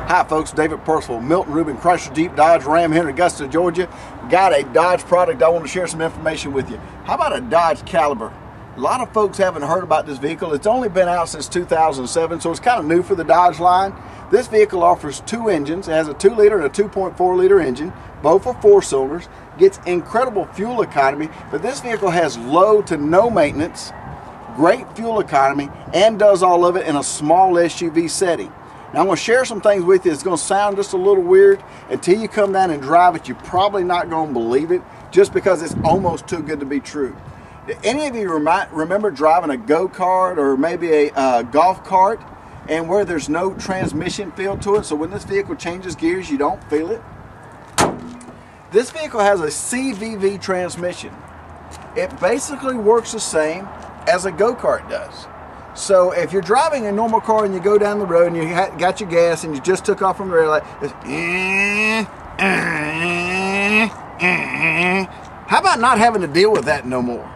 Hi folks, David Purcell, Milton Ruben, Chrysler, Jeep, Dodge, Ram here in Augusta, Georgia. Got a Dodge product I want to share some information with you. How about a Dodge Caliber? A lot of folks haven't heard about this vehicle. It's only been out since 2007, so it's kind of new for the Dodge line. This vehicle offers two engines. It has a 2-liter and a 2.4-liter engine. Both are 4 cylinders. Gets incredible fuel economy, but this vehicle has low to no maintenance, great fuel economy, and does all of it in a small SUV setting. Now I'm going to share some things with you. It's going to sound just a little weird. Until you come down and drive it, you're probably not going to believe it, just because it's almost too good to be true. Do any of you remember driving a go-kart or maybe a golf cart, and where there's no transmission feel to it, so when this vehicle changes gears you don't feel it? This vehicle has a CVV transmission. It basically works the same as a go-kart does. So if you're driving a normal car and you go down the road and you got your gas and you just took off from the red light, it's how about not having to deal with that no more?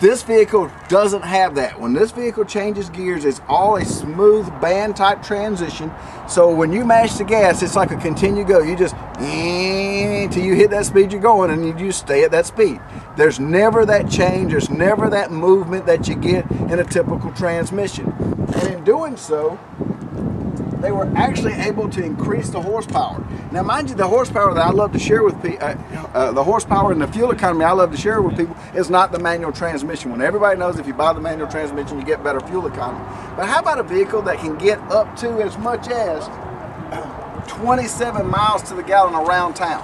This vehicle doesn't have that. When this vehicle changes gears, it's all a smooth band type transition. So when you mash the gas, it's like a continue go. You just till you hit that speed you're going, and you just stay at that speed. There's never that change. There's never that movement that you get in a typical transmission. And in doing so, they were actually able to increase the horsepower. Now mind you, the horsepower that I love to share with people, the horsepower and the fuel economy I love to share with people is not the manual transmission one. Everybody knows if you buy the manual transmission you get better fuel economy. But how about a vehicle that can get up to as much as 27 miles to the gallon around town?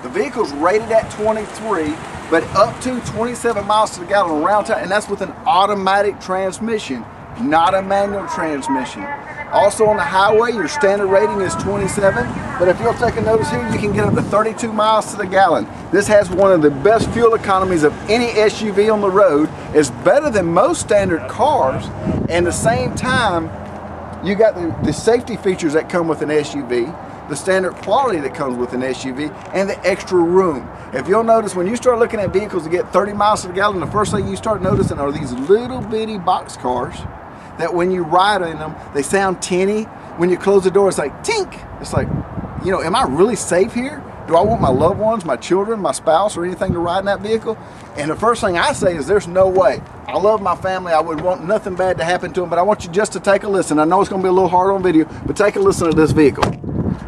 The vehicle's rated at 23, but up to 27 miles to the gallon around town, and that's with an automatic transmission, not a manual transmission. Also on the highway, your standard rating is 27, but if you'll take a notice here, you can get up to 32 miles to the gallon. This has one of the best fuel economies of any SUV on the road. It's better than most standard cars, and at the same time, you got the safety features that come with an SUV, the standard quality that comes with an SUV, and the extra room. If you'll notice, when you start looking at vehicles that get 30 miles to the gallon, the first thing you start noticing are these little bitty box cars that when you ride in them, they sound tinny. When you close the door, it's like tink. It's like, you know, am I really safe here? Do I want my loved ones, my children, my spouse, or anything to ride in that vehicle? And the first thing I say is there's no way. I love my family. I would want nothing bad to happen to them, but I want you just to take a listen. I know it's going to be a little hard on video, but take a listen to this vehicle.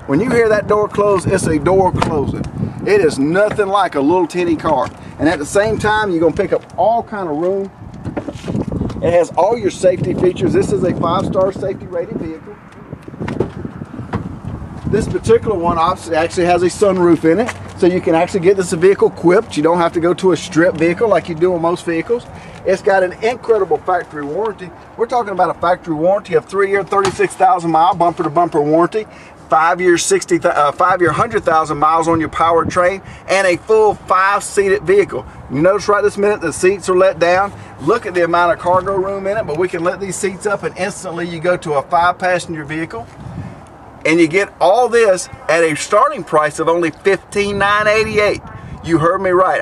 When you hear that door close, it's a door closing. It is nothing like a little tinny car. And at the same time, you're going to pick up all kind of room. It has all your safety features. This is a 5-star safety rated vehicle. This particular one obviously actually has a sunroof in it, so you can actually get this vehicle equipped. You don't have to go to a strip vehicle like you do on most vehicles. It's got an incredible factory warranty. We're talking about a factory warranty of 3-year, 36,000 mile bumper to bumper warranty, 5-year, 100,000 miles on your powertrain, and a full 5-seated vehicle. You notice right this minute the seats are let down. Look at the amount of cargo room in it, but we can let these seats up and instantly you go to a 5-passenger vehicle. And you get all this at a starting price of only $15,988. You heard me right.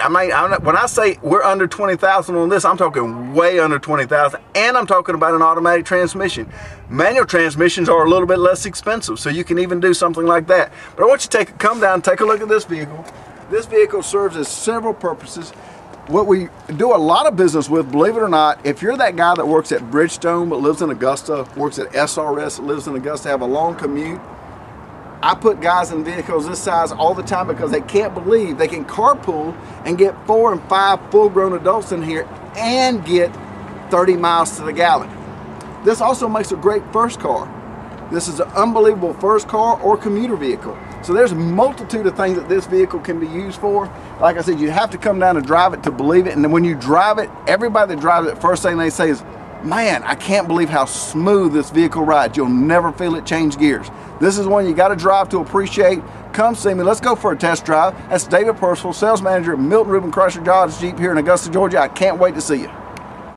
When I say we're under $20,000 on this, I'm talking way under $20,000, and I'm talking about an automatic transmission. Manual transmissions are a little bit less expensive, so you can even do something like that. But I want you to come down and take a look at this vehicle. This vehicle serves as several purposes. What we do a lot of business with, believe it or not, if you're that guy that works at Bridgestone but lives in Augusta, works at SRS that lives in Augusta, have a long commute, I put guys in vehicles this size all the time because they can't believe they can carpool and get 4 and 5 full-grown adults in here and get 30 miles to the gallon. This also makes a great first car. This is an unbelievable first car or commuter vehicle. So there's a multitude of things that this vehicle can be used for. Like I said, you have to come down and drive it to believe it. And then when you drive it, everybody that drives it, first thing they say is, man, I can't believe how smooth this vehicle rides. You'll never feel it change gears. This is one you got to drive to appreciate. Come see me. Let's go for a test drive. That's David Purcell, sales manager at Milton Ruben Chrysler Dodge Jeep here in Augusta, Georgia. I can't wait to see you.